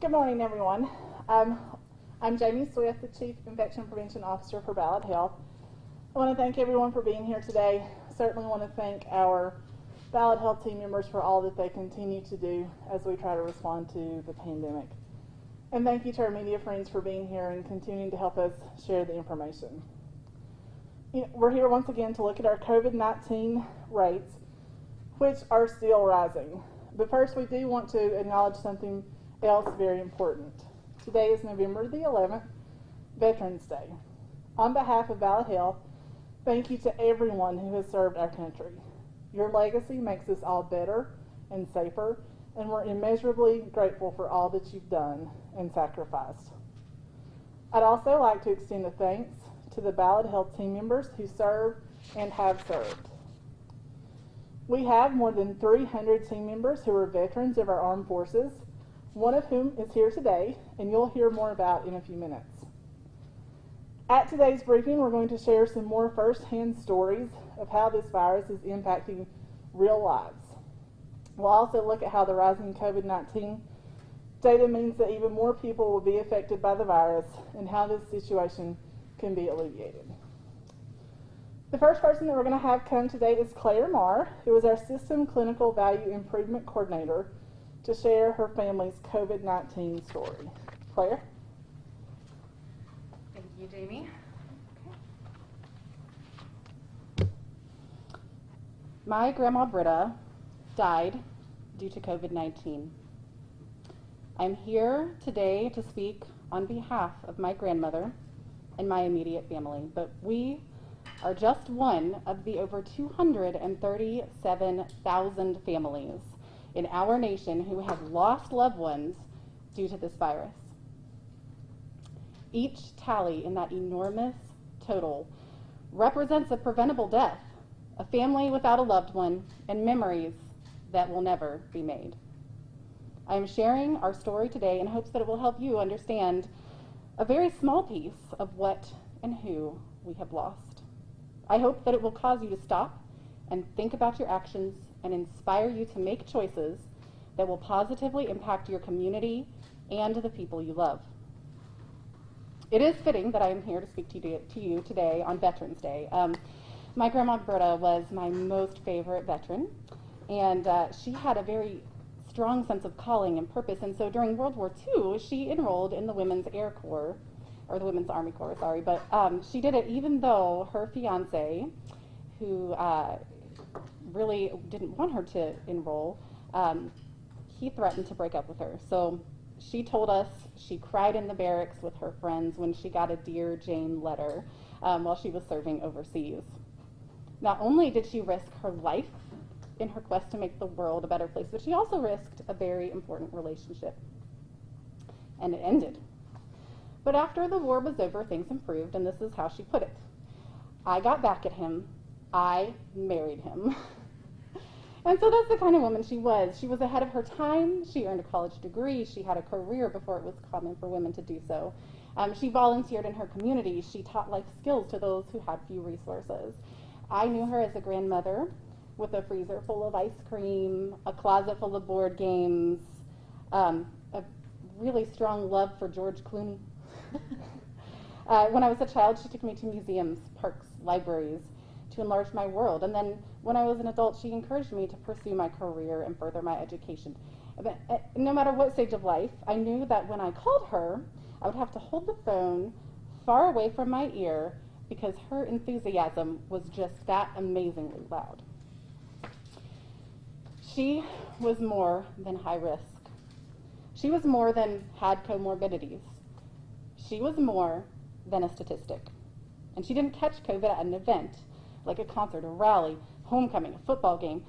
Good morning, everyone. I'm Jamie Swift, the Chief Infection Prevention Officer for Ballad Health. I want to thank everyone for being here today. Certainly want to thank our Ballad Health team members for all that they continue to do as we try to respond to the pandemic. And thank you to our media friends for being here and continuing to help us share the information. We're here once again to look at our COVID-19 rates, which are still rising. But first, we do want to acknowledge something else very important. Today is November the 11th, Veterans Day. On behalf of Ballad Health, thank you to everyone who has served our country. Your legacy makes us all better and safer, and we're immeasurably grateful for all that you've done and sacrificed. I'd also like to extend a thanks to the Ballad Health team members who serve and have served. We have more than 300 team members who are veterans of our armed forces, one of whom is here today, and you'll hear more about in a few minutes. At today's briefing, we're going to share some more first-hand stories of how this virus is impacting real lives. We'll also look at how the rising COVID-19 data means that even more people will be affected by the virus and how this situation can be alleviated. The first person that we're going to have come today is Claire Marr, who is our System Clinical Value Improvement Coordinator, to share her family's COVID-19 story. Claire? Thank you, Jamie. My grandma Britta died due to COVID-19. I'm here today to speak on behalf of my grandmother and my immediate family, but we are just one of the over 237,000 families in our nation who have lost loved ones due to this virus. Each tally in that enormous total represents a preventable death, a family without a loved one, and memories that will never be made. I am sharing our story today in hopes that it will help you understand a very small piece of what and who we have lost. I hope that it will cause you to stop and think about your actions and inspire you to make choices that will positively impact your community and the people you love. It is fitting that I am here to speak to you today on Veterans Day. My grandma Britta was my most favorite veteran, and she had a very strong sense of calling and purpose, and so during World War II, she enrolled in the Women's Air Corps, or the Women's Army Corps, sorry, but she did it even though her fiance, who really didn't want her to enroll, he threatened to break up with her. So she told us she cried in the barracks with her friends when she got a Dear Jane letter while she was serving overseas. Not only did she risk her life in her quest to make the world a better place, but she also risked a very important relationship. And it ended. But after the war was over, things improved, and this is how she put it. I got back at him. I married him. And so that's the kind of woman she was. She was ahead of her time. She earned a college degree. She had a career before it was common for women to do so. She volunteered in her community. She taught life skills to those who had few resources. I knew her as a grandmother with a freezer full of ice cream, a closet full of board games, a really strong love for George Clooney. When I was a child, she took me to museums, parks, libraries to enlarge my world. And then when I was an adult, she encouraged me to pursue my career and further my education. But no matter what stage of life, I knew that when I called her, I would have to hold the phone far away from my ear because her enthusiasm was just that amazingly loud. She was more than high risk. She was more than had comorbidities. She was more than a statistic. And she didn't catch COVID at an event, like a concert, a rally, homecoming, a football game.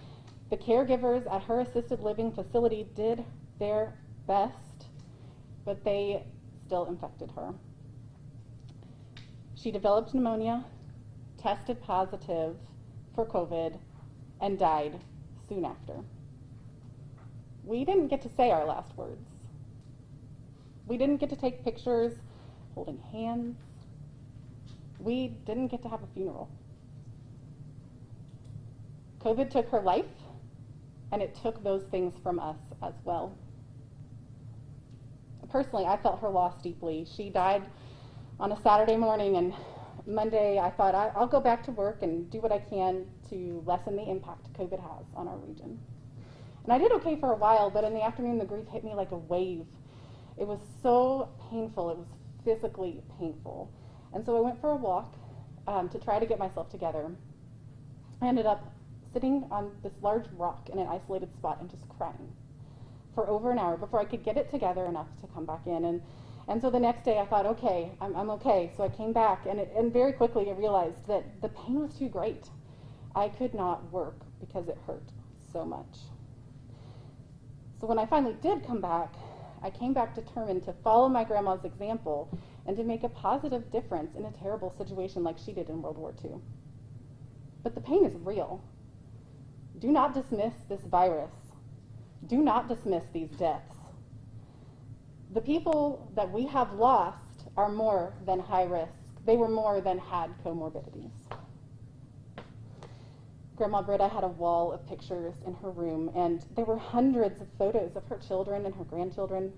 The caregivers at her assisted living facility did their best, but they still infected her. She developed pneumonia, tested positive for COVID, and died soon after. We didn't get to say our last words. We didn't get to take pictures holding hands. We didn't get to have a funeral. COVID took her life, and it took those things from us as well. personally, I felt her loss deeply. She died on a Saturday morning, and Monday I thought I'll go back to work and do what I can to lessen the impact COVID has on our region. And I did okay for a while, but in the afternoon the grief hit me like a wave. It was so painful. It was physically painful. And so I went for a walk to try to get myself together. I ended up sitting on this large rock in an isolated spot and just crying for over an hour before I could get it together enough to come back in. And so the next day I thought, okay, I'm okay. So I came back, and very quickly I realized that the pain was too great. I could not work because it hurt so much. So when I finally did come back, I came back determined to follow my grandma's example and to make a positive difference in a terrible situation like she did in World War II. But the pain is real. Do not dismiss this virus. Do not dismiss these deaths. The people that we have lost are more than high risk. They were more than had comorbidities. Grandma Britta had a wall of pictures in her room, and there were hundreds of photos of her children and her grandchildren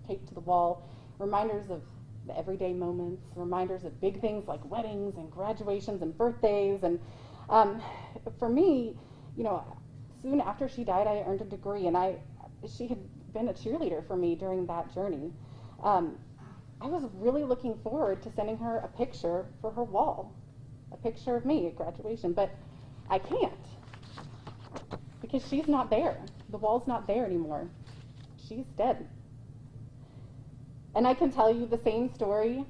taped to the wall, reminders of the everyday moments, reminders of big things like weddings and graduations and birthdays. And for me, you know, soon after she died, I earned a degree, and she had been a cheerleader for me during that journey. I was really looking forward to sending her a picture for her wall, a picture of me at graduation, but I can't, because she's not there. The wall's not there anymore. She's dead. And I can tell you the same story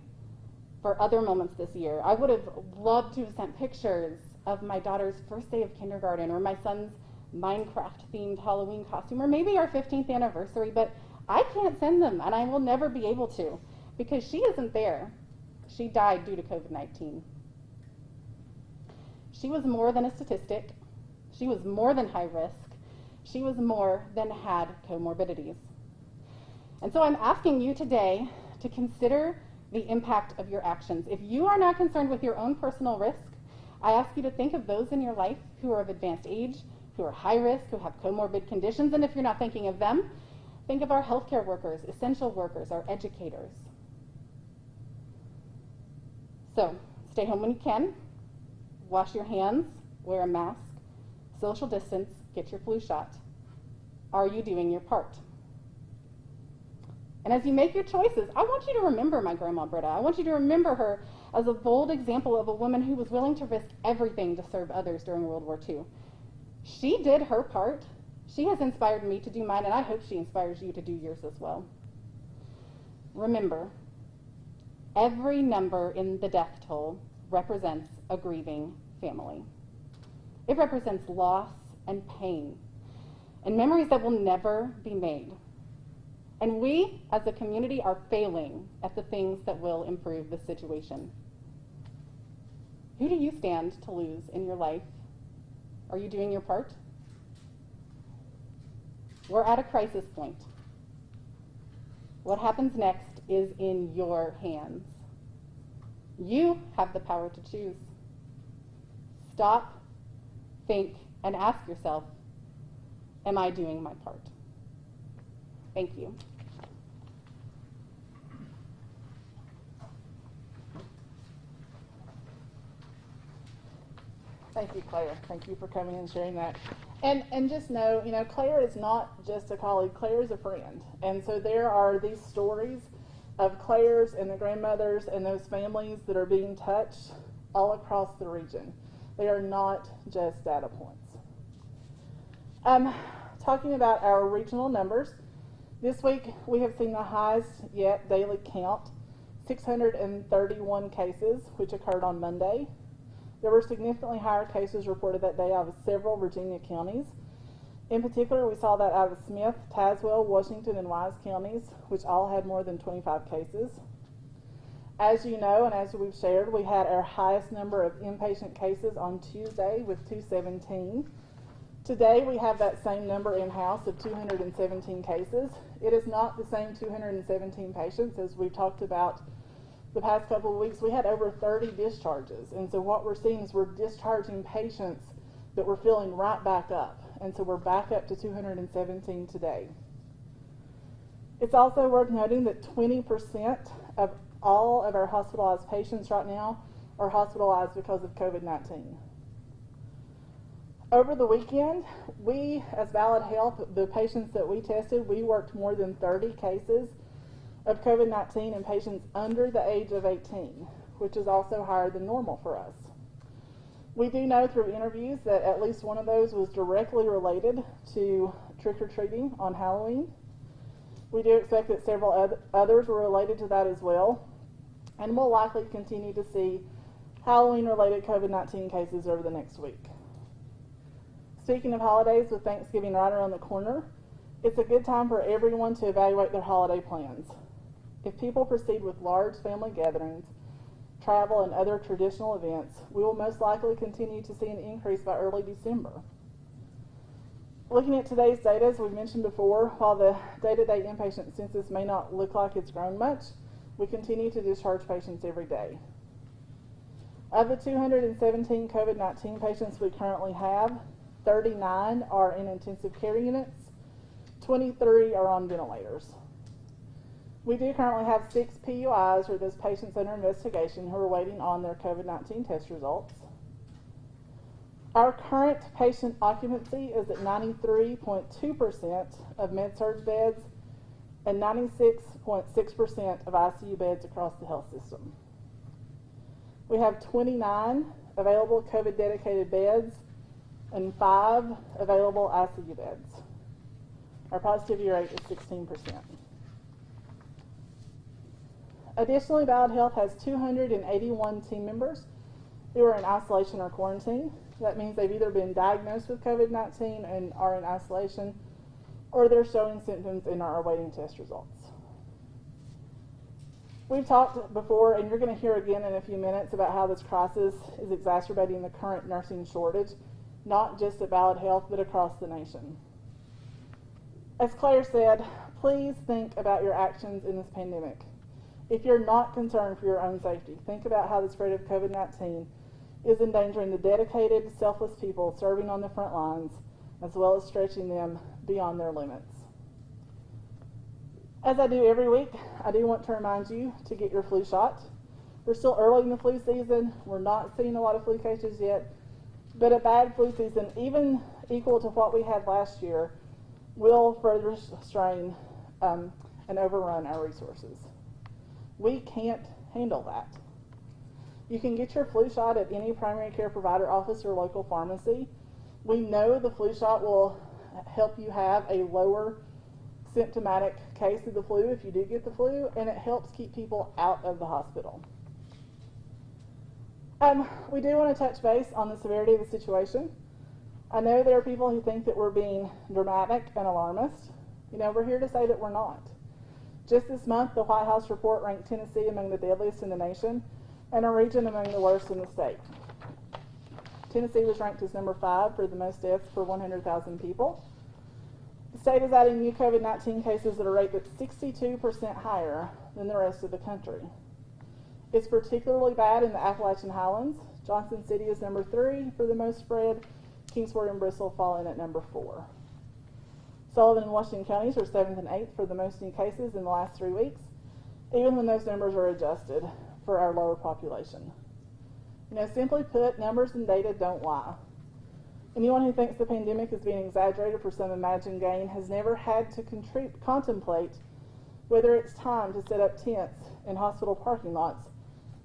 for other moments this year. I would have loved to have sent pictures of my daughter's first day of kindergarten, or my son's Minecraft-themed Halloween costume, or maybe our 15th anniversary, but I can't send them, and I will never be able to, because she isn't there. She died due to COVID-19. She was more than a statistic. She was more than high risk. She was more than had comorbidities. And so I'm asking you today to consider the impact of your actions. If you are not concerned with your own personal risk, I ask you to think of those in your life who are of advanced age, who are high risk, who have comorbid conditions, and if you're not thinking of them, think of our healthcare workers, essential workers, our educators. So, stay home when you can, wash your hands, wear a mask, social distance, get your flu shot. Are you doing your part? And as you make your choices, I want you to remember my Grandma Britta. I want you to remember her as a bold example of a woman who was willing to risk everything to serve others during World War II. She did her part. She has inspired me to do mine, and I hope she inspires you to do yours as well. Remember, every number in the death toll represents a grieving family. It represents loss and pain and memories that will never be made. And we, as a community, are failing at the things that will improve the situation. Who do you stand to lose in your life? Are you doing your part? We're at a crisis point. What happens next is in your hands. You have the power to choose. Stop, think, and ask yourself, am I doing my part? Thank you. Thank you, Claire. Thank you for coming and sharing that. And just know, you know, Claire is not just a colleague. Claire is a friend. And so there are these stories of Claire's and the grandmothers and those families that are being touched all across the region. They are not just data points. Talking about our regional numbers, this week we have seen the highest yet daily count, 631 cases, which occurred on Monday. There were significantly higher cases reported that day out of several Virginia counties. In particular, we saw that out of Smith, Tazewell, Washington, and Wise counties, which all had more than 25 cases. As you know, and as we've shared, we had our highest number of inpatient cases on Tuesday with 217. Today, we have that same number in-house of 217 cases. It is not the same 217 patients as we've talked about the past couple of weeks. We had over 30 discharges, and so what we're seeing is we're discharging patients that we're filling right back up, and so we're back up to 217 today. It's also worth noting that 20% of all of our hospitalized patients right now are hospitalized because of COVID-19. Over the weekend, we, as Ballad Health, the patients that we tested, we worked more than 30 cases of COVID-19 in patients under the age of 18, which is also higher than normal for us. We do know through interviews that at least one of those was directly related to trick-or-treating on Halloween. We do expect that several others were related to that as well, and we'll likely continue to see Halloween-related COVID-19 cases over the next week. Speaking of holidays, with Thanksgiving right around the corner, it's a good time for everyone to evaluate their holiday plans. If people proceed with large family gatherings, travel, and other traditional events, we will most likely continue to see an increase by early December. Looking at today's data, as we mentioned before, while the day-to-day inpatient census may not look like it's grown much, we continue to discharge patients every day. Of the 217 COVID-19 patients we currently have, 39 are in intensive care units, 23 are on ventilators. We do currently have 6 PUIs, or those patients under investigation, who are waiting on their COVID-19 test results. Our current patient occupancy is at 93.2% of med-surg beds and 96.6% of ICU beds across the health system. We have 29 available COVID-dedicated beds and 5 available ICU beds. Our positivity rate is 16%. Additionally, Ballad Health has 281 team members who are in isolation or quarantine. That means they've either been diagnosed with COVID-19 and are in isolation, or they're showing symptoms and are awaiting test results. We've talked before, and you're going to hear again in a few minutes, about how this crisis is exacerbating the current nursing shortage, not just at Ballad Health, but across the nation. As Claire said, please think about your actions in this pandemic. If you're not concerned for your own safety, think about how the spread of COVID-19 is endangering the dedicated, selfless people serving on the front lines, as well as stretching them beyond their limits. As I do every week, I do want to remind you to get your flu shot. We're still early in the flu season. We're not seeing a lot of flu cases yet, but a bad flu season, even equal to what we had last year, will further strain and overrun our resources. We can't handle that. You can get your flu shot at any primary care provider office or local pharmacy. We know the flu shot will help you have a lower symptomatic case of the flu if you do get the flu, and it helps keep people out of the hospital. We do want to touch base on the severity of the situation. I know there are people who think that we're being dramatic and alarmist. You know, we're here to say that we're not. Just this month, the White House report ranked Tennessee among the deadliest in the nation and our region among the worst in the state. Tennessee was ranked as number 5 for the most deaths per 100,000 people. The state is adding new COVID-19 cases at a rate that's 62% higher than the rest of the country. It's particularly bad in the Appalachian Highlands. Johnson City is number 3 for the most spread. Kingsport and Bristol fall in at number 4. Sullivan and Washington counties are 7th and 8th for the most new cases in the last 3 weeks, even when those numbers are adjusted for our lower population. You know, simply put, numbers and data don't lie. Anyone who thinks the pandemic is being exaggerated for some imagined gain has never had to contemplate whether it's time to set up tents in hospital parking lots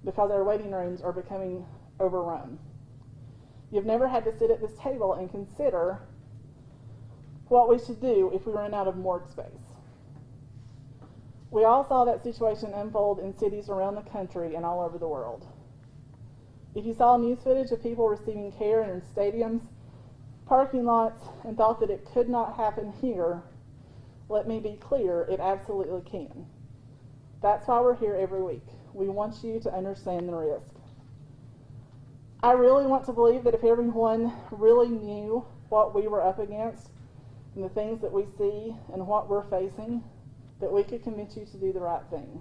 because our waiting rooms are becoming overrun. You've never had to sit at this table and consider what we should do if we run out of morgue space. We all saw that situation unfold in cities around the country and all over the world. If you saw news footage of people receiving care in stadiums, parking lots, and thought that it could not happen here, let me be clear, it absolutely can. That's why we're here every week. We want you to understand the risk. I really want to believe that if everyone really knew what we were up against and the things that we see and what we're facing, that we could convince you to do the right thing.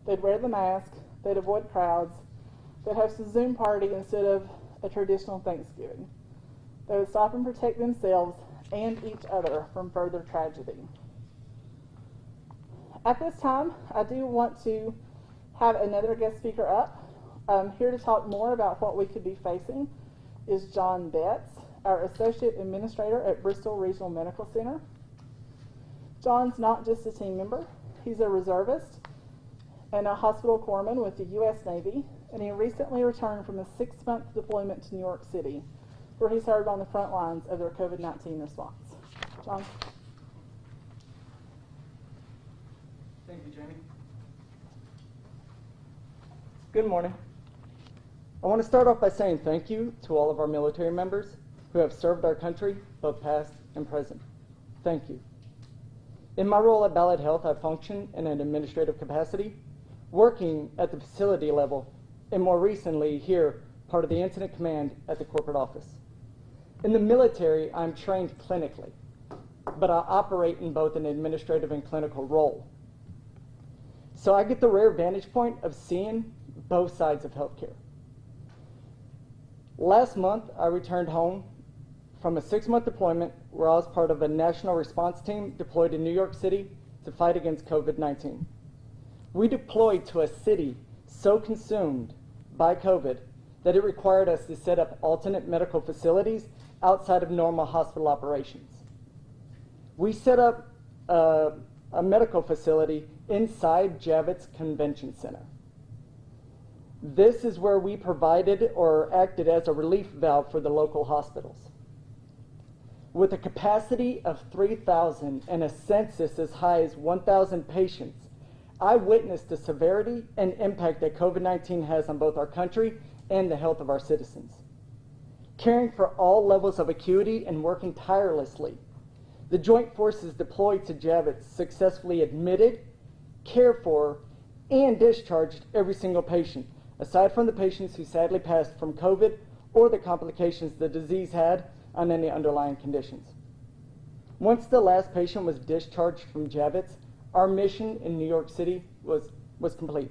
They'd wear the mask, they'd avoid crowds, they'd host a Zoom party instead of a traditional Thanksgiving. They would stop and protect themselves and each other from further tragedy. At this time, I do want to have another guest speaker up. Here to talk more about what we could be facing is John Betts, our Associate Administrator at Bristol Regional Medical Center. John's not just a team member, he's a reservist and a hospital corpsman with the U.S. Navy, and he recently returned from a 6-month deployment to New York City, where he served on the front lines of their COVID-19 response. John? Thank you, Jamie. Good morning. I want to start off by saying thank you to all of our military members who have served our country, both past and present. Thank you. In my role at Ballad Health, I function in an administrative capacity, working at the facility level, and more recently here, part of the incident command at the corporate office. In the military, I'm trained clinically, but I operate in both an administrative and clinical role. So I get the rare vantage point of seeing both sides of healthcare. Last month, I returned home from a 6-month deployment where I was part of a national response team deployed in New York City to fight against COVID-19. We deployed to a city so consumed by COVID that it required us to set up alternate medical facilities outside of normal hospital operations. We set up a medical facility inside Javits Convention Center. This is where we provided or acted as a relief valve for the local hospitals. With a capacity of 3,000 and a census as high as 1,000 patients, I witnessed the severity and impact that COVID-19 has on both our country and the health of our citizens. Caring for all levels of acuity and working tirelessly, the Joint Forces deployed to Javits successfully admitted, cared for, and discharged every single patient, aside from the patients who sadly passed from COVID or the complications the disease had on any underlying conditions. Once the last patient was discharged from Javits, our mission in New York City was complete,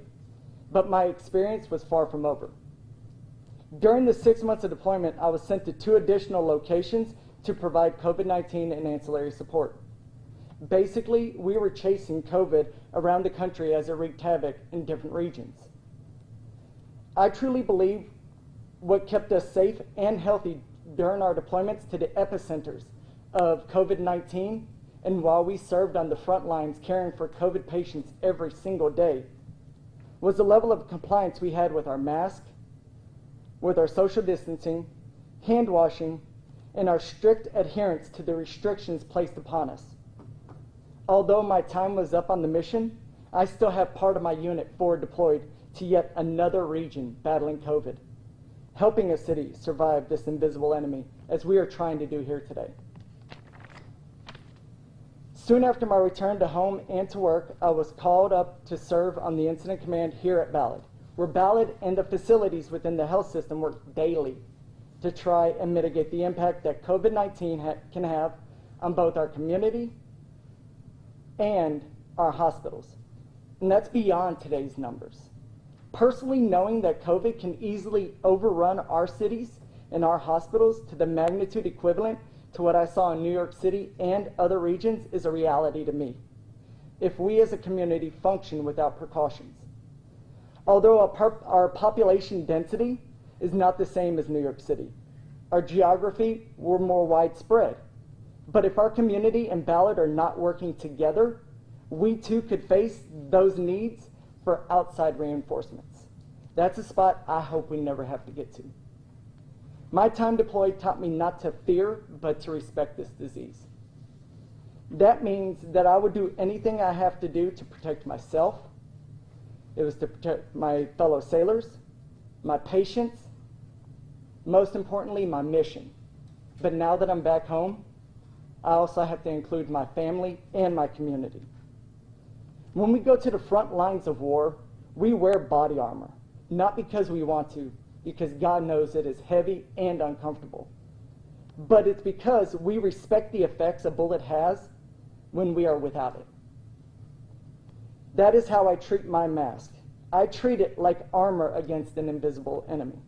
but my experience was far from over. During the 6 months of deployment, I was sent to 2 additional locations to provide COVID-19 and ancillary support. Basically, we were chasing COVID around the country as it wreaked havoc in different regions. I truly believe what kept us safe and healthy during our deployments to the epicenters of COVID-19 and while we served on the front lines caring for COVID patients every single day was the level of compliance we had with our mask, with our social distancing, hand washing, and our strict adherence to the restrictions placed upon us. Although my time was up on the mission, I still have part of my unit forward deployed to yet another region battling COVID, helping a city survive this invisible enemy, as we are trying to do here today. Soon after my return to home and to work, I was called up to serve on the incident command here at Ballad, where Ballad and the facilities within the health system work daily to try and mitigate the impact that COVID-19 can have on both our community and our hospitals. And that's beyond today's numbers. Personally, knowing that COVID can easily overrun our cities and our hospitals to the magnitude equivalent to what I saw in New York City and other regions is a reality to me, if we as a community function without precautions. Although our population density is not the same as New York City, our geography, we're more widespread. But if our community and Ballad are not working together, we too could face those needs for outside reinforcements. That's a spot I hope we never have to get to. My time deployed taught me not to fear, but to respect this disease. That means that I would do anything I have to do to protect myself. It was to protect my fellow sailors, my patients, most importantly, my mission. But now that I'm back home, I also have to include my family and my community. When we go to the front lines of war, we wear body armor, not because we want to, because God knows it is heavy and uncomfortable. But it's because we respect the effects a bullet has when we are without it. That is how I treat my mask. I treat it like armor against an invisible enemy.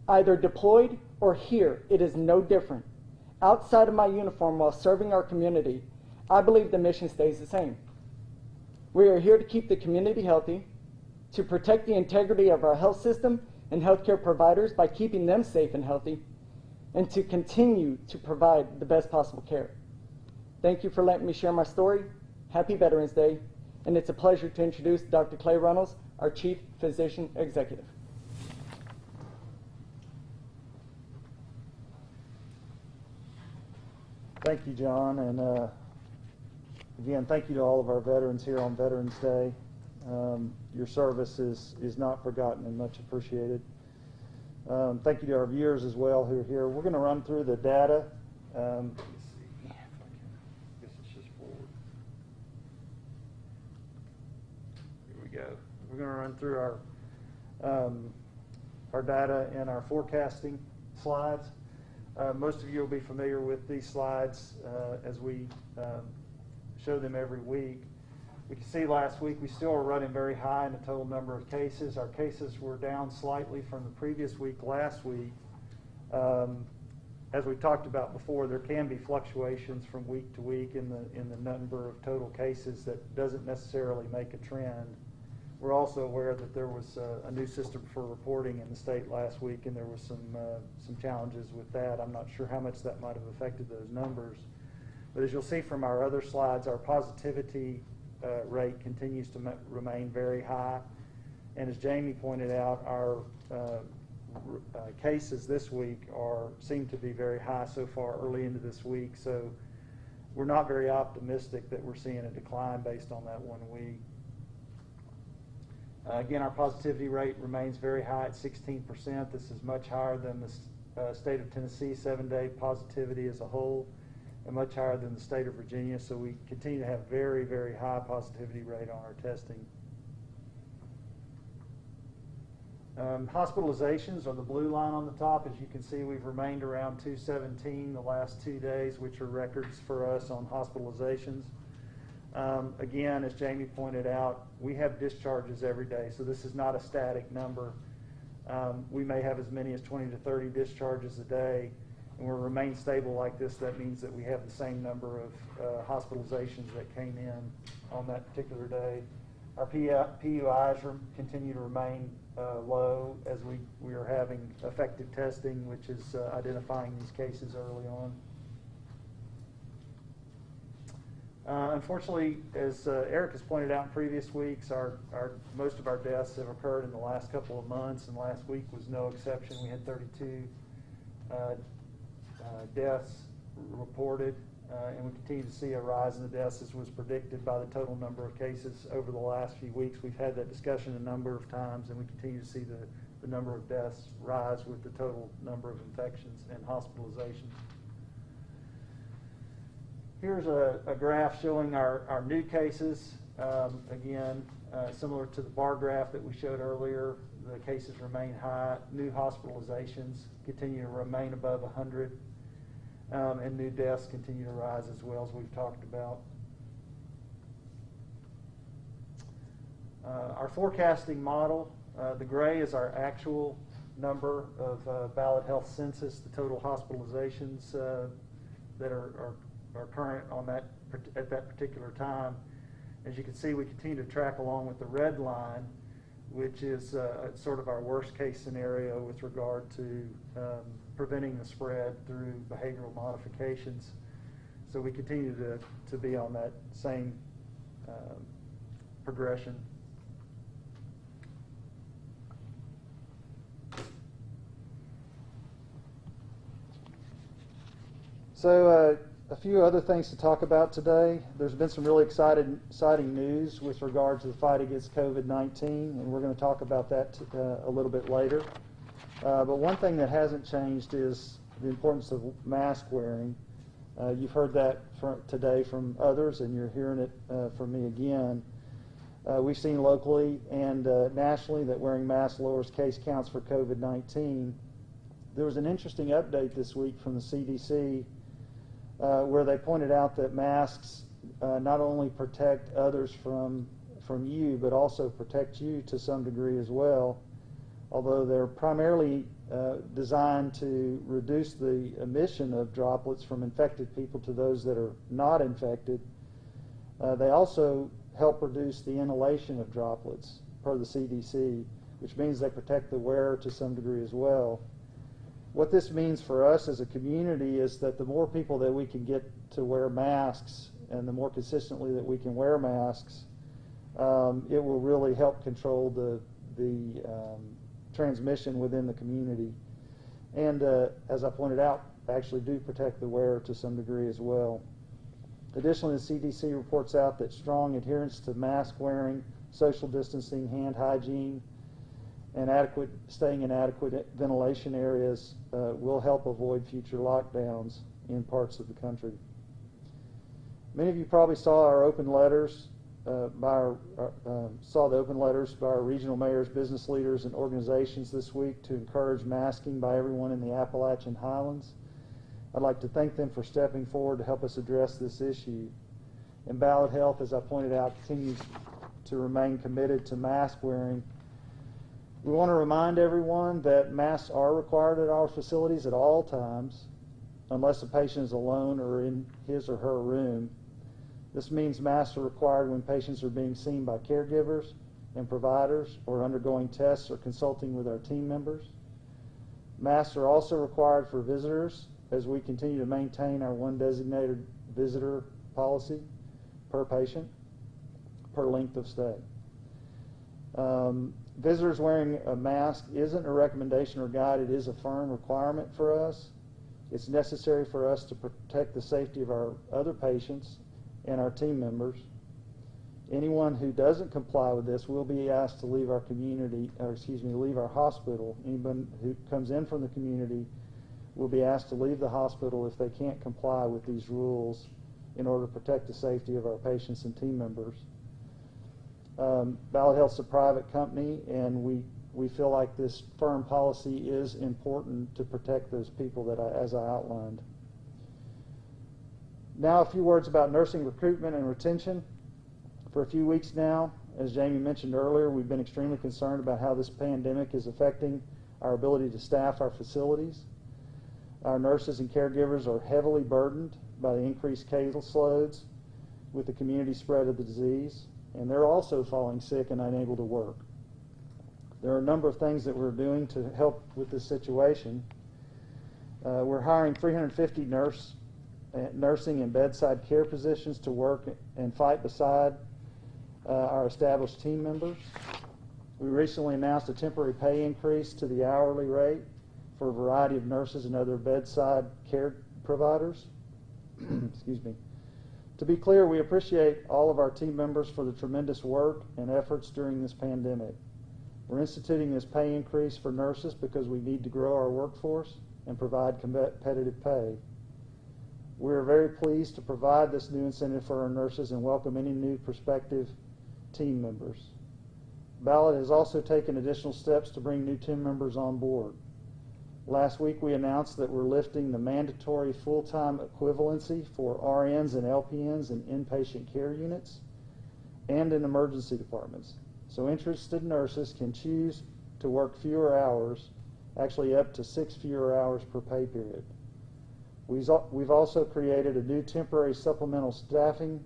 Either deployed or here, it is no different. Outside of my uniform while serving our community, I believe the mission stays the same. We are here to keep the community healthy, to protect the integrity of our health system and healthcare providers by keeping them safe and healthy, and to continue to provide the best possible care. Thank you for letting me share my story. Happy Veterans Day, and it's a pleasure to introduce Dr. Clay Runnels, our Chief Physician Executive. Thank you, John, and again, thank you to all of our veterans here on Veterans Day. Your service is not forgotten and much appreciated. Thank you to our viewers as well who are here. We're going to run through the data. Let's see. I guess it's just forward. Here we go. We're going to run through our data and our forecasting slides. Most of you will be familiar with these slides as we show them every week. We can see last week we still are running very high in the total number of cases. Our cases were down slightly from the previous week last week. As we talked about before, there can be fluctuations from week to week in the number of total cases that doesn't necessarily make a trend. We're also aware that there was a new system for reporting in the state last week, and there was some challenges with that. I'm not sure how much that might have affected those numbers. But as you'll see from our other slides, our positivity rate continues to remain very high. And as Jamie pointed out, our cases this week seem to be very high so far early into this week. So we're not very optimistic that we're seeing a decline based on that 1 week. Again, our positivity rate remains very high at 16%. This is much higher than the state of Tennessee 7-day positivity as a whole, and much higher than the state of Virginia. So we continue to have very, very high positivity rate on our testing. Hospitalizations are the blue line on the top. As you can see, we've remained around 217 the last 2 days, which are records for us on hospitalizations. Again, as Jamie pointed out, we have discharges every day, so this is not a static number. We may have as many as 20 to 30 discharges a day, and we'll remain stable like this. That means that we have the same number of hospitalizations that came in on that particular day. Our PUIs continue to remain low as we are having effective testing, which is identifying these cases early on. Unfortunately, as Eric has pointed out in previous weeks, most of our deaths have occurred in the last couple of months, and last week was no exception. We had 32 deaths reported, and we continue to see a rise in the deaths as was predicted by the total number of cases over the last few weeks. We've had that discussion a number of times, and we continue to see the number of deaths rise with the total number of infections and hospitalizations. Here's a graph showing our new cases. Again, similar to the bar graph that we showed earlier, the cases remain high. New hospitalizations continue to remain above 100, and new deaths continue to rise as well, as we've talked about. Our forecasting model, the gray is our actual number of Ballad Health census, the total hospitalizations that are current on that at that particular time. As you can see, we continue to track along with the red line, which is sort of our worst case scenario with regard to preventing the spread through behavioral modifications. So we continue to be on that same progression. So a few other things to talk about today. There's been some really exciting news with regard to the fight against COVID-19, and we're going to talk about that a little bit later. But one thing that hasn't changed is the importance of mask wearing. You've heard that today from others, and you're hearing it from me again. We've seen locally and nationally that wearing masks lowers case counts for COVID-19. There was an interesting update this week from the CDC where they pointed out that masks not only protect others from you, but also protect you to some degree as well. Although they're primarily designed to reduce the emission of droplets from infected people to those that are not infected, they also help reduce the inhalation of droplets per the CDC, which means they protect the wearer to some degree as well. What this means for us as a community is that the more people that we can get to wear masks and the more consistently that we can wear masks, it will really help control the transmission within the community. And as I pointed out, actually do protect the wearer to some degree as well. Additionally, the CDC reports out that strong adherence to mask wearing, social distancing, hand hygiene, and staying in adequate ventilation areas will help avoid future lockdowns in parts of the country. Many of you probably saw our open letters by our regional mayors, business leaders, and organizations this week to encourage masking by everyone in the Appalachian Highlands. I'd like to thank them for stepping forward to help us address this issue. And Ballad Health, as I pointed out, continues to remain committed to mask wearing. We want to remind everyone that masks are required at our facilities at all times, unless the patient is alone or in his or her room. This means masks are required when patients are being seen by caregivers and providers, or undergoing tests or consulting with our team members. Masks are also required for visitors as we continue to maintain our one designated visitor policy per patient, per length of stay. Visitors wearing a mask isn't a recommendation or guide, it is a firm requirement for us. It's necessary for us to protect the safety of our other patients and our team members. Anyone who doesn't comply with this will be asked to leave our community, leave our hospital. Anyone who comes in from the community will be asked to leave the hospital if they can't comply with these rules in order to protect the safety of our patients and team members. Ballad Health's a private company, and we feel like this firm policy is important to protect those people as I outlined. Now a few words about nursing recruitment and retention. For a few weeks now, as Jamie mentioned earlier, we've been extremely concerned about how this pandemic is affecting our ability to staff our facilities. Our nurses and caregivers are heavily burdened by the increased caseloads with the community spread of the disease, and they're also falling sick and unable to work. There are a number of things that we're doing to help with this situation. We're hiring 350 nursing and bedside care positions to work and fight beside our established team members. We recently announced a temporary pay increase to the hourly rate for a variety of nurses and other bedside care providers. Excuse me. To be clear, we appreciate all of our team members for the tremendous work and efforts during this pandemic. We're instituting this pay increase for nurses because we need to grow our workforce and provide competitive pay. We are very pleased to provide this new incentive for our nurses and welcome any new prospective team members. Ballad has also taken additional steps to bring new team members on board. Last week we announced that we're lifting the mandatory full-time equivalency for RNs and LPNs in inpatient care units and in emergency departments. So interested nurses can choose to work fewer hours, actually up to 6 fewer hours per pay period. We've also created a new temporary supplemental staffing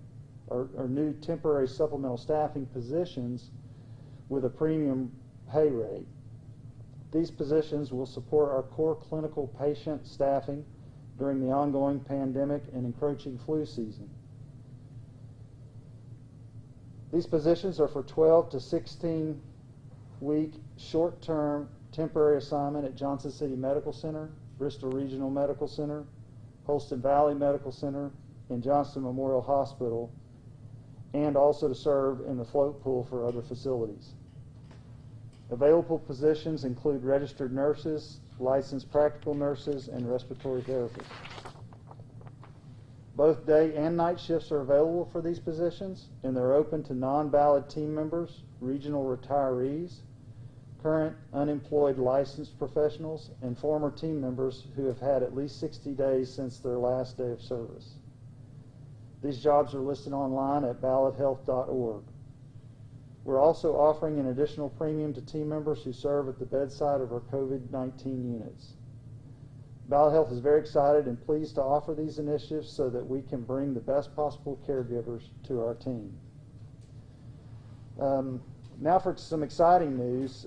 new temporary supplemental staffing positions with a premium pay rate. These positions will support our core clinical patient staffing during the ongoing pandemic and encroaching flu season. These positions are for 12 to 16 week short-term temporary assignment at Johnson City Medical Center, Bristol Regional Medical Center, Holston Valley Medical Center, and Johnston Memorial Hospital, and also to serve in the float pool for other facilities. Available positions include registered nurses, licensed practical nurses, and respiratory therapists. Both day and night shifts are available for these positions, and they're open to non-Ballad team members, regional retirees, current unemployed licensed professionals, and former team members who have had at least 60 days since their last day of service. These jobs are listed online at balladhealth.org. We're also offering an additional premium to team members who serve at the bedside of our COVID-19 units. Ballad Health is very excited and pleased to offer these initiatives so that we can bring the best possible caregivers to our team. Now for some exciting news.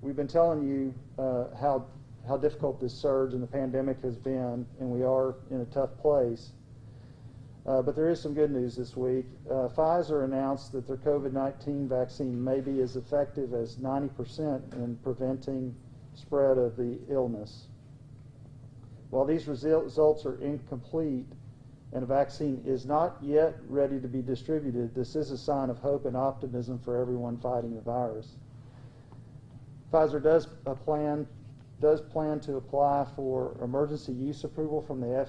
We've been telling you how difficult this surge in the pandemic has been, and we are in a tough place. But there is some good news this week. Pfizer announced that their COVID-19 vaccine may be as effective as 90% in preventing spread of the illness. While these results are incomplete and a vaccine is not yet ready to be distributed, this is a sign of hope and optimism for everyone fighting the virus. Pfizer does plan to apply for emergency use approval from the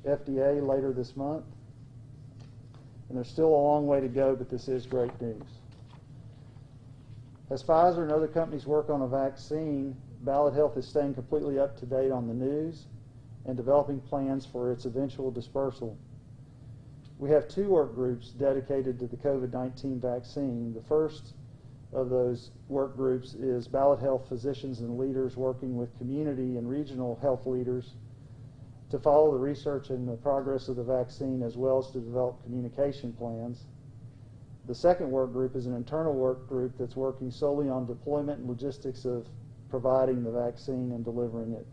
FDA later this month. And there's still a long way to go, but this is great news. As Pfizer and other companies work on a vaccine, Ballad Health is staying completely up to date on the news and developing plans for its eventual dispersal. We have 2 work groups dedicated to the COVID-19 vaccine. The first of those work groups is Ballad Health physicians and leaders working with community and regional health leaders to follow the research and the progress of the vaccine, as well as to develop communication plans. The second work group is an internal work group that's working solely on deployment and logistics of providing the vaccine and delivering it.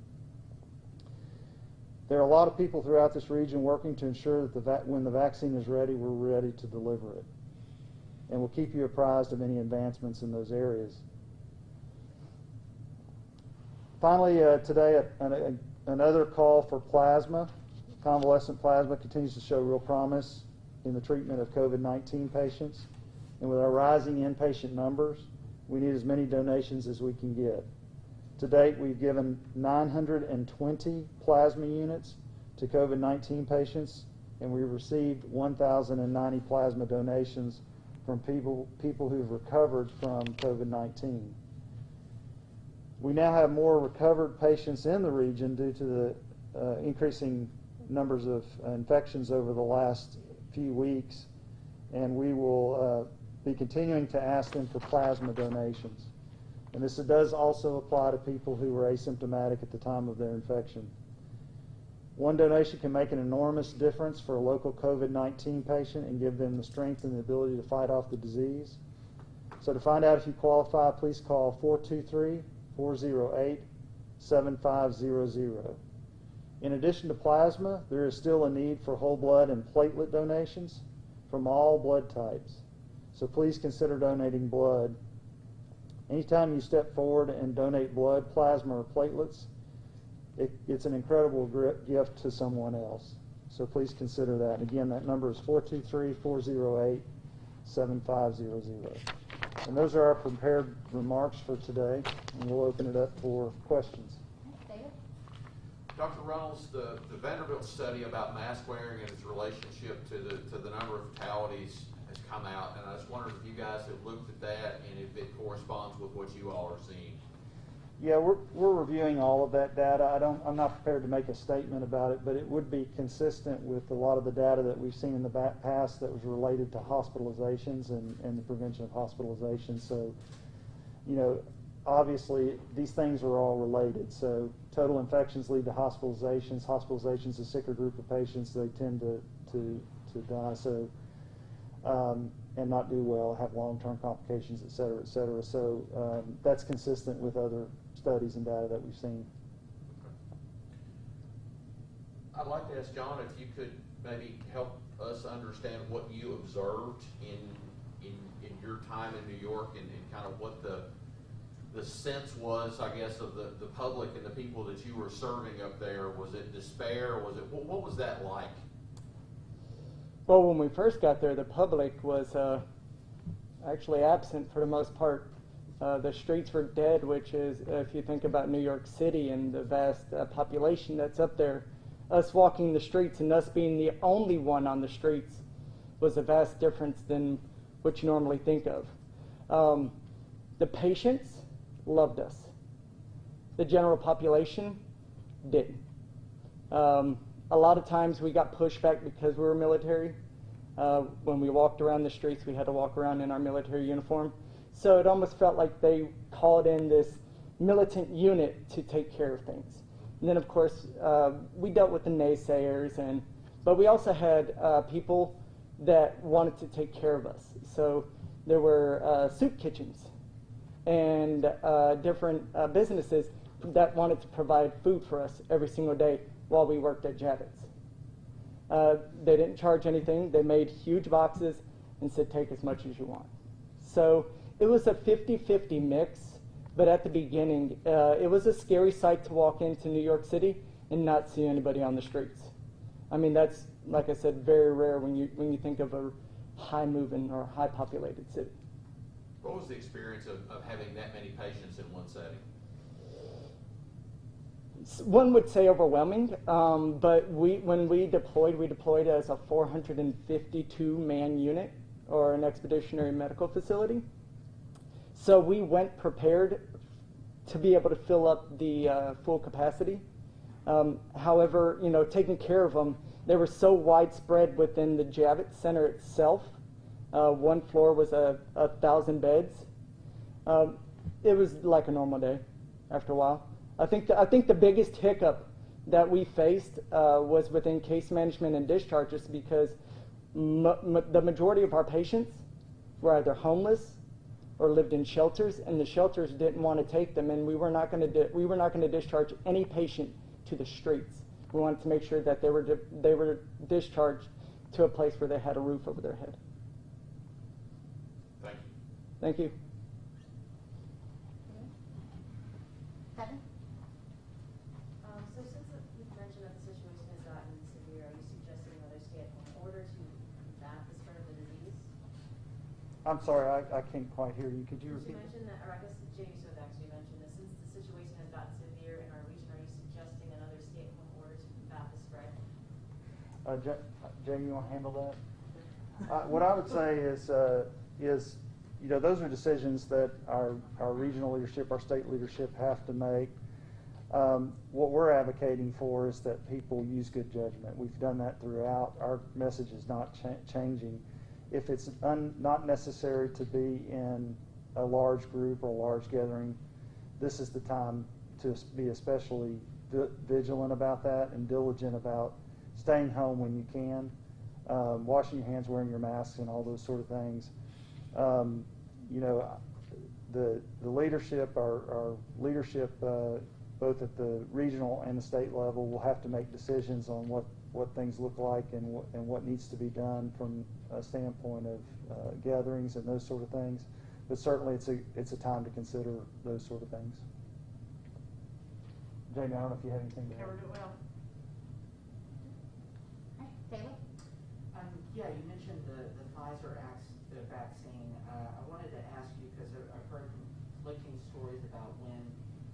There are a lot of people throughout this region working to ensure that when the vaccine is ready, we're ready to deliver it. And we'll keep you apprised of any advancements in those areas. Finally, today, another call for plasma. Convalescent plasma continues to show real promise in the treatment of COVID-19 patients. And with our rising inpatient numbers, we need as many donations as we can get. To date, we've given 920 plasma units to COVID-19 patients, and we've received 1,090 plasma donations from people who've recovered from COVID-19. We now have more recovered patients in the region due to the increasing numbers of infections over the last few weeks, and we will be continuing to ask them for plasma donations. And this does also apply to people who were asymptomatic at the time of their infection. One donation can make an enormous difference for a local COVID-19 patient and give them the strength and the ability to fight off the disease. So to find out if you qualify, please call 423-408-7500. In addition to plasma, there is still a need for whole blood and platelet donations from all blood types. So please consider donating blood. Anytime you step forward and donate blood, plasma, or platelets, it's an incredible gift to someone else. So please consider that. And again, that number is 423-408-7500. And those are our prepared remarks for today, and we'll open it up for questions. Dr. Reynolds, the Vanderbilt study about mask wearing and its relationship to the number of fatalities has come out, and I just wondered if you guys have looked at that and if it corresponds with what you all are seeing. Yeah, we're reviewing all of that data. I'm not prepared to make a statement about it, but it would be consistent with a lot of the data that we've seen in the past that was related to hospitalizations and the prevention of hospitalizations. So, you know, obviously these things are all related. So total infections lead to hospitalizations. Hospitalizations, a sicker group of patients, they tend to die. So and not do well, have long-term complications, et cetera, et cetera. So that's consistent with other studies and data that we've seen. I'd like to ask John if you could maybe help us understand what you observed in your time in New York and kind of what the sense was, I guess, of the public and the people that you were serving up there. Was it despair? Was it what was that like? Well, when we first got there, the public was actually absent for the most part. The streets were dead, which is, if you think about New York City and the vast population that's up there, us walking the streets and us being the only one on the streets was a vast difference than what you normally think of. The patients loved us. The general population didn't. A lot of times we got pushback because we were military. When we walked around the streets, we had to walk around in our military uniform. So it almost felt like they called in this militant unit to take care of things. And then, of course, we dealt with the naysayers, but we also had people that wanted to take care of us. So there were soup kitchens and different businesses that wanted to provide food for us every single day while we worked at Javits. They didn't charge anything. They made huge boxes and said, take as much as you want. So it was a 50-50 mix, but at the beginning, it was a scary sight to walk into New York City and not see anybody on the streets. I mean, that's, like I said, very rare when you think of a high-moving or high-populated city. What was the experience of having that many patients in one setting? One would say overwhelming, but when we deployed as a 452-man unit or an expeditionary medical facility. So we went prepared to be able to fill up the full capacity. However, taking care of them, they were so widespread within the Javits Center itself. One floor was 1,000 beds. It was like a normal day after a while. I think the biggest hiccup that we faced was within case management and discharges, because the majority of our patients were either homeless or lived in shelters, and the shelters didn't want to take them, and we were not going to discharge any patient to the streets. We wanted to make sure that they were discharged to a place where they had a roof over their head. Thank you. Thank you. Kevin? So since you've mentioned that the situation has gotten severe, are you suggesting another stay-at-home order to combat the spread of the disease? I'm sorry, I can't quite hear you. Could you repeat? You mentioned that, or I guess Jamie sort of actually mentioned this, since the situation has gotten severe in our region, are you suggesting another stay-at-home order to combat the spread? Jamie, you want to handle that? What I would say is those are decisions that our regional leadership, our state leadership have to make. What we're advocating for is that people use good judgment. We've done that throughout. Our message is not changing. If it's not necessary to be in a large group or a large gathering, this is the time to be especially vigilant about that and diligent about staying home when you can, washing your hands, wearing your masks, and all those sort of things. The leadership, our leadership, both at the regional and the state level, will have to make decisions on what things look like and what needs to be done from a standpoint of gatherings and those sort of things. But certainly, it's a time to consider those sort of things. Jamie, I don't know if you have anything to add. Covered it well. Taylor? Yeah, you mentioned the Pfizer vaccine. I wanted to ask you, because I've heard conflicting stories about when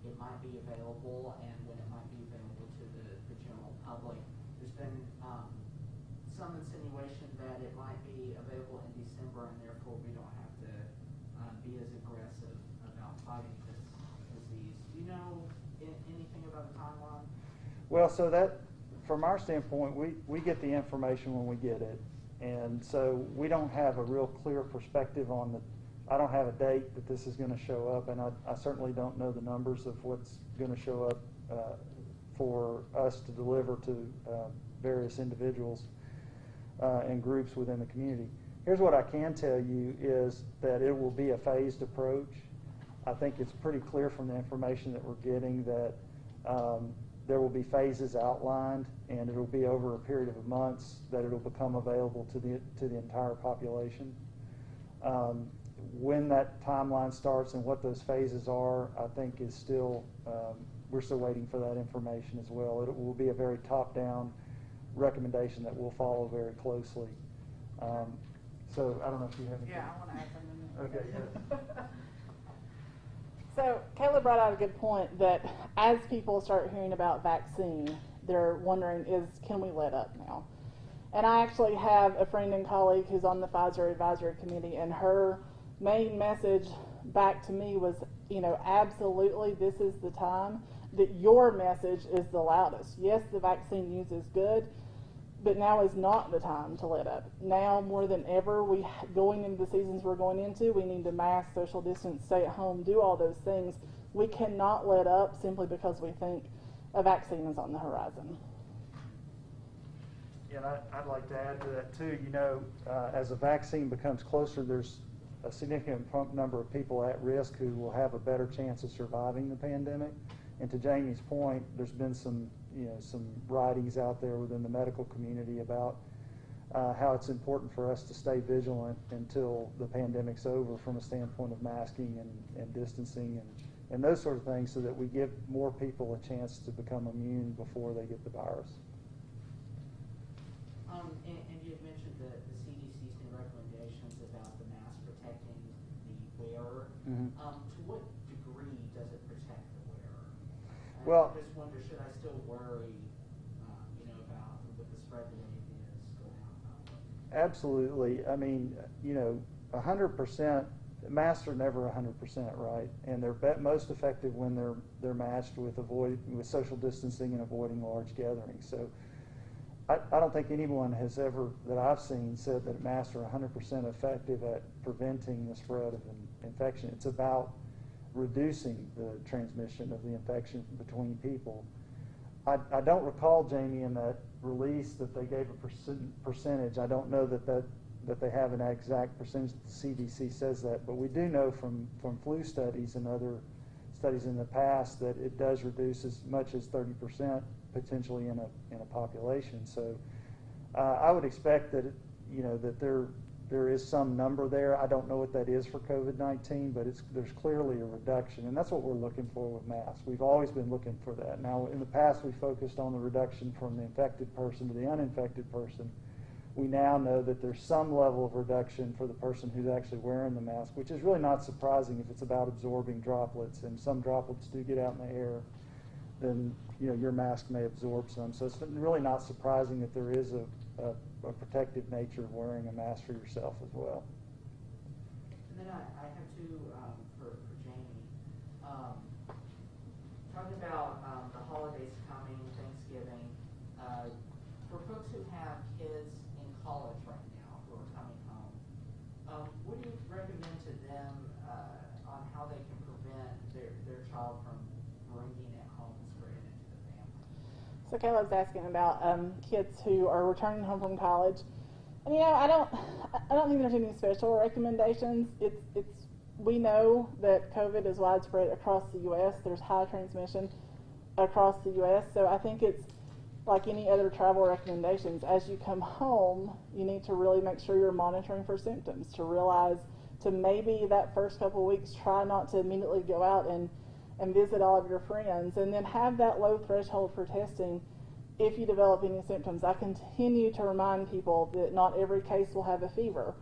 it might be available and when it might be available to the general public. There's been some insinuation that it might be available in December, and therefore we don't have to be as aggressive about fighting this disease. Do you know anything about the timeline? Well, so that, from our standpoint, we get the information when we get it. And so we don't have a real clear perspective on I don't have a date that this is going to show up, and I certainly don't know the numbers of what's going to show up for us to deliver to various individuals and groups within the community. Here's what I can tell you is that it will be a phased approach. I think it's pretty clear from the information that we're getting that there will be phases outlined, and it'll be over a period of months that it'll become available to the entire population. When that timeline starts and what those phases are, I think is still, we're still waiting for that information as well. It will be a very top-down recommendation that we'll follow very closely. So I don't know if you have anything. Yeah, I want to add something. Okay, good. So Kayla brought out a good point that as people start hearing about vaccine, they're wondering, can we let up now? And I actually have a friend and colleague who's on the Pfizer Advisory Committee, and her main message back to me was, absolutely this is the time that your message is the loudest. Yes, the vaccine use is good, but now is not the time to let up. Now more than ever, going into the seasons we're going into, we need to mask, social distance, stay at home, do all those things. We cannot let up simply because we think a vaccine is on the horizon. Yeah, and I'd like to add to that too. As a vaccine becomes closer, there's a significant number of people at risk who will have a better chance of surviving the pandemic. And to Jamie's point, there's been some writings out there within the medical community about how it's important for us to stay vigilant until the pandemic's over from a standpoint of masking and distancing and those sort of things, so that we give more people a chance to become immune before they get the virus. And you had mentioned the CDC's recommendations about the mask protecting the wearer. Mm-hmm. To what degree does it protect the wearer? Well, I just wonder, should I still worry, about with the spread that anything is going on? Absolutely. I mean, 100%. Masks are never 100%, right? And they're most effective when they're matched with social distancing and avoiding large gatherings. So I don't think anyone has ever, that I've seen, said that masks are 100% effective at preventing the spread of infection. It's about reducing the transmission of the infection between people. I don't recall, Jamie, in that release that they gave a percentage. I don't know that they have an exact percentage. The CDC says that, but we do know from flu studies and other studies in the past that it does reduce as much as 30% potentially in a population. So I would expect that that there is some number there. I don't know what that is for COVID-19, but there's clearly a reduction, and that's what we're looking for with masks. We've always been looking for that. Now, in the past, we focused on the reduction from the infected person to the uninfected person. We now know that there's some level of reduction for the person who's actually wearing the mask, which is really not surprising if it's about absorbing droplets, and some droplets do get out in the air. Then your mask may absorb some. So it's really not surprising that there is a protective nature of wearing a mask for yourself as well. And then I have two for Jamie. Talking about the holidays coming, Thanksgiving, for folks who have kids in college right now who are coming home, what do you recommend to them on how they can prevent their child from bringing it home and spreading it to the family? So Kayla's asking about kids who are returning home from college, and I don't think there's any special recommendations. We know that COVID is widespread across the U.S. There's high transmission across the U.S. So I think it's like any other travel recommendations. As you come home, you need to really make sure you're monitoring for symptoms. To realize, to maybe that first couple of weeks, try not to immediately go out and visit all of your friends, and then have that low threshold for testing if you develop any symptoms. I continue to remind people that not every case will have a fever.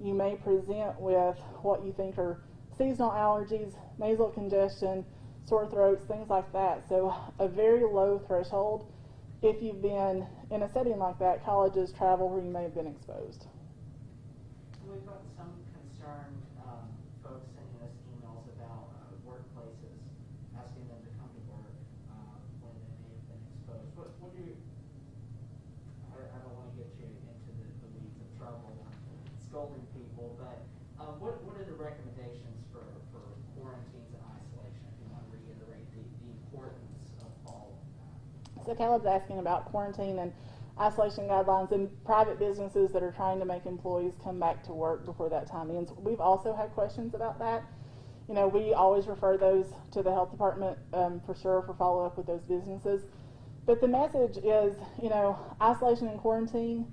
You may present with what you think are seasonal allergies, nasal congestion, sore throats, things like that. So a very low threshold if you've been in a setting like that, colleges, travel, where you may have been exposed. We've got some concerned folks sending us emails about workplaces asking them to come to work when they may have been exposed. What do you, I don't want to get you into the weeds of trouble and scolding people, but what are the recommendations for quarantines and isolation, if you want to reiterate the importance of all of that? So Caleb's asking about quarantine and isolation guidelines in private businesses that are trying to make employees come back to work before that time ends. We've also had questions about that. We always refer those to the health department for sure for follow-up with those businesses. But the message is, isolation and quarantine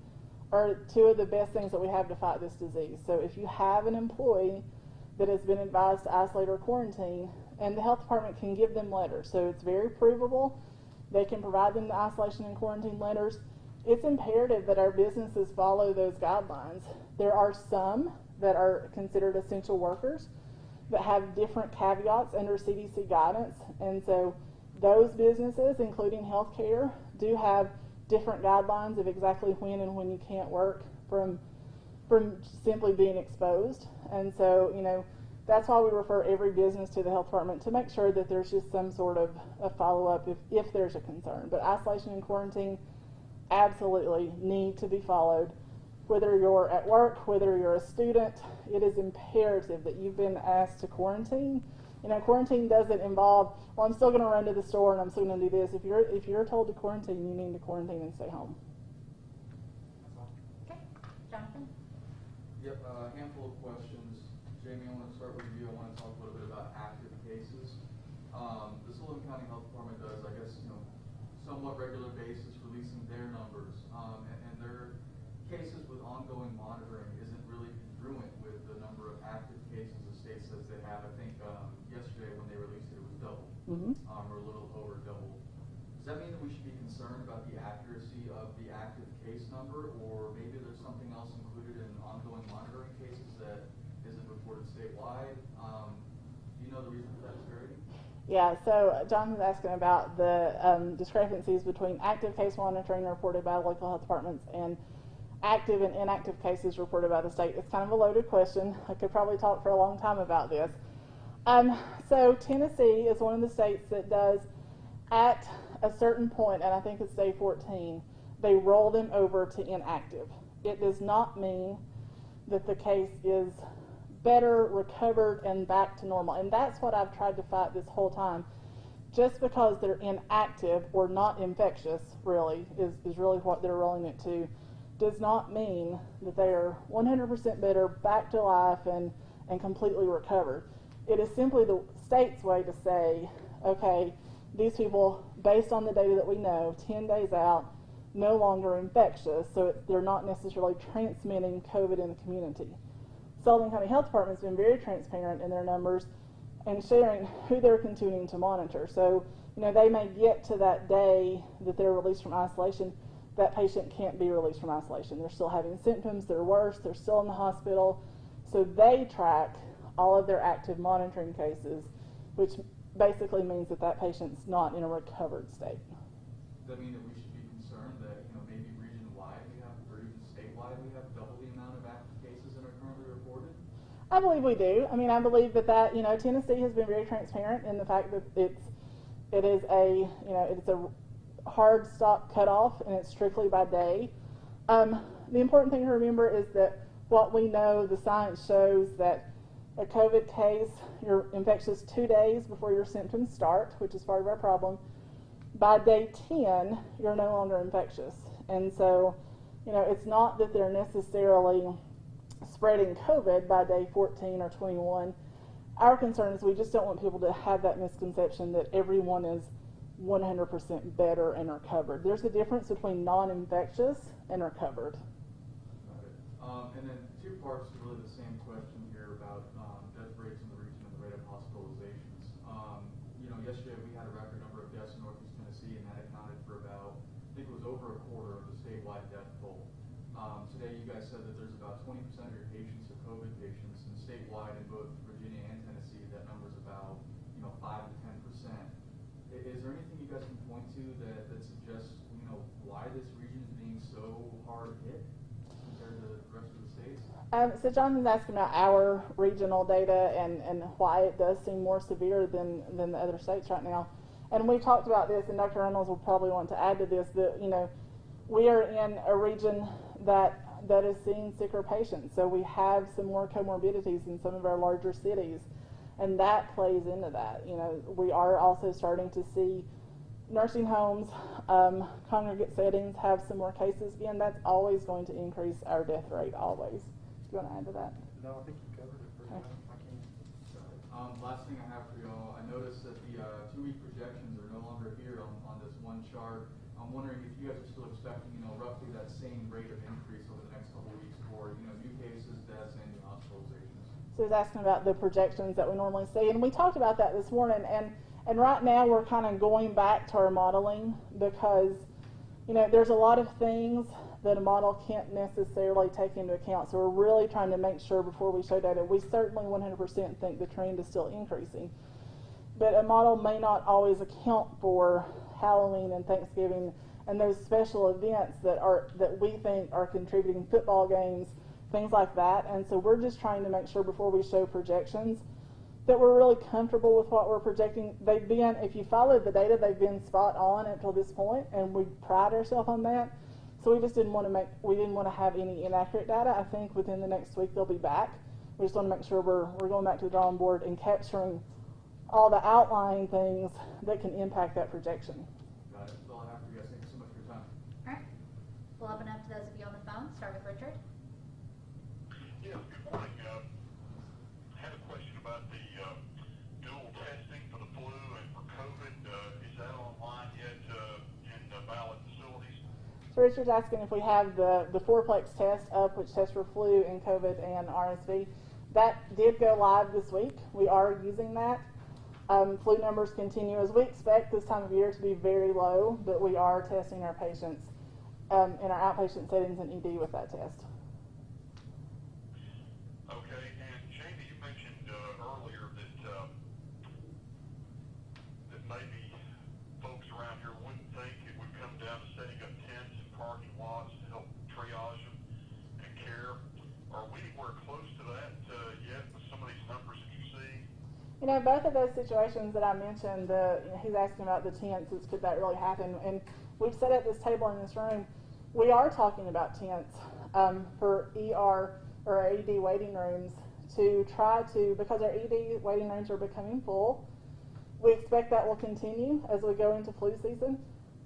are two of the best things that we have to fight this disease. So if you have an employee that has been advised to isolate or quarantine, and the health department can give them letters, so it's very provable. They can provide them the isolation and quarantine letters. It's imperative that our businesses follow those guidelines. There are some that are considered essential workers that have different caveats under CDC guidance, and so those businesses, including healthcare, do have different guidelines of exactly when and when you can't work from simply being exposed. And so, that's why we refer every business to the health department to make sure that there's just some sort of a follow-up if there's a concern. But isolation and quarantine absolutely need to be followed. Whether you're at work, whether you're a student, it is imperative that you've been asked to quarantine. Quarantine doesn't involve, well, I'm still going to run to the store and I'm still going to do this. If you're told to quarantine, you need to quarantine and stay home. Okay, Jonathan? Yep, a handful of questions. Jamie, I want to start with you. I want to talk a little bit about active cases. The Sullivan County Health Department does, I guess, somewhat regular basis releasing their numbers, and their cases with ongoing monitoring isn't really congruent with the number of active cases the state says they have. I think yesterday when they released it, it was double, or a little over double. Does that mean that we should be concerned about the accuracy of the active case number, or maybe there's something else included in ongoing monitoring cases that isn't reported statewide? Do you know the reason for that disparity? Yeah, so John was asking about the discrepancies between active case monitoring reported by local health departments and active and inactive cases reported by the state. It's kind of a loaded question. I could probably talk for a long time about this. So Tennessee is one of the states that does, at a certain point, and I think it's day 14, they roll them over to inactive. It does not mean that the case is better recovered and back to normal. And that's what I've tried to fight this whole time. Just because they're inactive or not infectious, really, is really what they're rolling it to, does not mean that they are 100% better, back to life, and completely recovered. It is simply the state's way to say, okay, these people, based on the data that we know, 10 days out, no longer infectious, so they're not necessarily transmitting COVID in the community. Sullivan County Health Department has been very transparent in their numbers and sharing who they're continuing to monitor. So, they may get to that day that they're released from isolation, that patient can't be released from isolation. They're still having symptoms, they're worse, they're still in the hospital. So they track all of their active monitoring cases, which basically means that that patient's not in a recovered state. Does that mean that we should be concerned that, maybe region-wide we have, or even statewide we have double the amount of active cases that are currently reported? I believe we do. I mean, I believe that Tennessee has been very transparent in the fact that it is a hard stop cutoff, and it's strictly by day. The important thing to remember is that what we know, the science shows that a COVID case, you're infectious 2 days before your symptoms start, which is part of our problem. By day 10, you're no longer infectious. And so, it's not that they're necessarily spreading COVID by day 14 or 21. Our concern is we just don't want people to have that misconception that everyone is 100% better and recovered. There's a difference between non-infectious and recovered. Got it. And then two parts to really the same question here about death rates in the region and the rate of hospitalizations. Yesterday we had a record number of deaths in Northeast Tennessee, and that accounted for about, I think it was over a quarter of the statewide death toll. Today you guys said that there's about 20% of your patients are COVID patients, and statewide in both Virginia and Tennessee, that number's about 5 to 10%. Is there anything you guys can point to that suggests why this region is being so hard hit compared to the rest of the states? So Jonathan's asking about our regional data and why it does seem more severe than the other states right now. And we talked about this, and Dr. Reynolds will probably want to add to this, that we are in a region that is seeing sicker patients. So we have some more comorbidities in some of our larger cities, and that plays into that. We are also starting to see nursing homes, congregate settings have some more cases. Again, that's always going to increase our death rate, always. Do you want to add to that? No, I think you covered it pretty well. I can't. Last thing I have for y'all, I noticed that the 2-week projections are no longer here on this one chart. I'm wondering if you guys are still expecting, roughly that same rate of increase over the next couple of weeks for, new cases, deaths, and new hospitalizations. So he's asking about the projections that we normally see, and we talked about that this morning. And right now we're kind of going back to our modeling because, there's a lot of things that a model can't necessarily take into account. So we're really trying to make sure before we show data, we certainly 100% think the trend is still increasing. But a model may not always account for Halloween and Thanksgiving and those special events that we think are contributing, football games, things like that. And so we're just trying to make sure before we show projections that we're really comfortable with what we're projecting. They've been, if you followed the data, they've been spot on until this point, and we pride ourselves on that. So we just didn't want to have any inaccurate data. I think within the next week they'll be back. We just want to make sure we're going back to the drawing board and capturing all the outlying things that can impact that projection. Got it. That's all I have for you guys. Thank you so much for your time. All right. We'll open up to those of you on the phone. Start with Richard. Yeah, good morning. I So Richard's asking if we have the fourplex test up, which tests for flu and COVID and RSV. That did go live this week. We are using that. Flu numbers continue, as we expect this time of year, to be very low, but we are testing our patients in our outpatient settings and ED with that test. Okay, and Jamie, you mentioned earlier that maybe folks around here wouldn't think it would come down to setting up tents and parking lots to help triage them and care. Are we anywhere close to that yet with some of these numbers that you see? You know, both of those situations that I mentioned, he's asking about the tents, could that really happen? And we've set up this table in this room. We are talking about tents for ER or ED waiting rooms to try to, because our ED waiting rooms are becoming full, we expect that will continue as we go into flu season.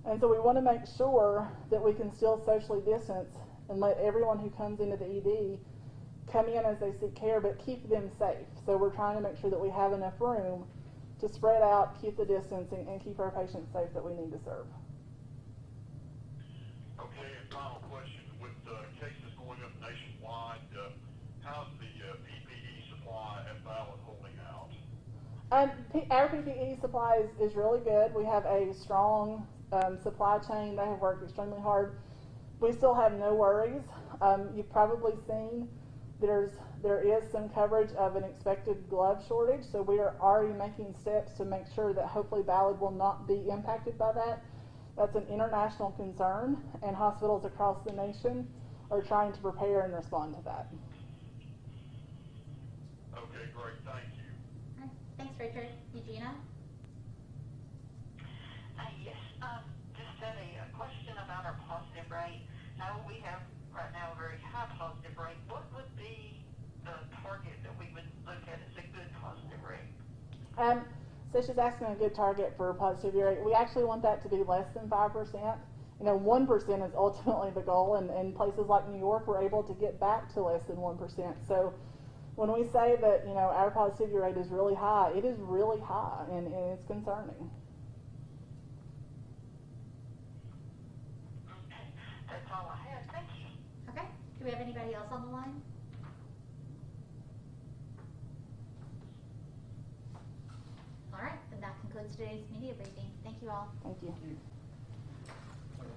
And so we want to make sure that we can still socially distance and let everyone who comes into the ED come in as they seek care, but keep them safe. So we're trying to make sure that we have enough room to spread out, keep the distance, and keep our patients safe that we need to serve. Okay, and final question, with cases going up nationwide, how's the PPE supply at Ballad holding out? Our PPE supply is really good. We have a strong supply chain. They have worked extremely hard. We still have no worries. You've probably seen there is some coverage of an expected glove shortage, so we are already making steps to make sure that hopefully Ballad will not be impacted by that. That's an international concern, and hospitals across the nation are trying to prepare and respond to that. Okay, great, thank you. All right. Thanks, Richard. Eugenia? Yes, just had a question about our positive rate. Now we have right now a very high positive rate. What would be the target that we would look at as a good positive rate? So she's asking a good target for positivity rate. We actually want that to be less than 5%. You know, 1% is ultimately the goal, and in places like New York, we're able to get back to less than 1%. So when we say that, you know, our positivity rate is really high, it is really high, and it's concerning. Okay, that's all I have. Thank you. Okay. Do we have anybody else on the line? All right, then that concludes today's media briefing. Thank you all. Thank you.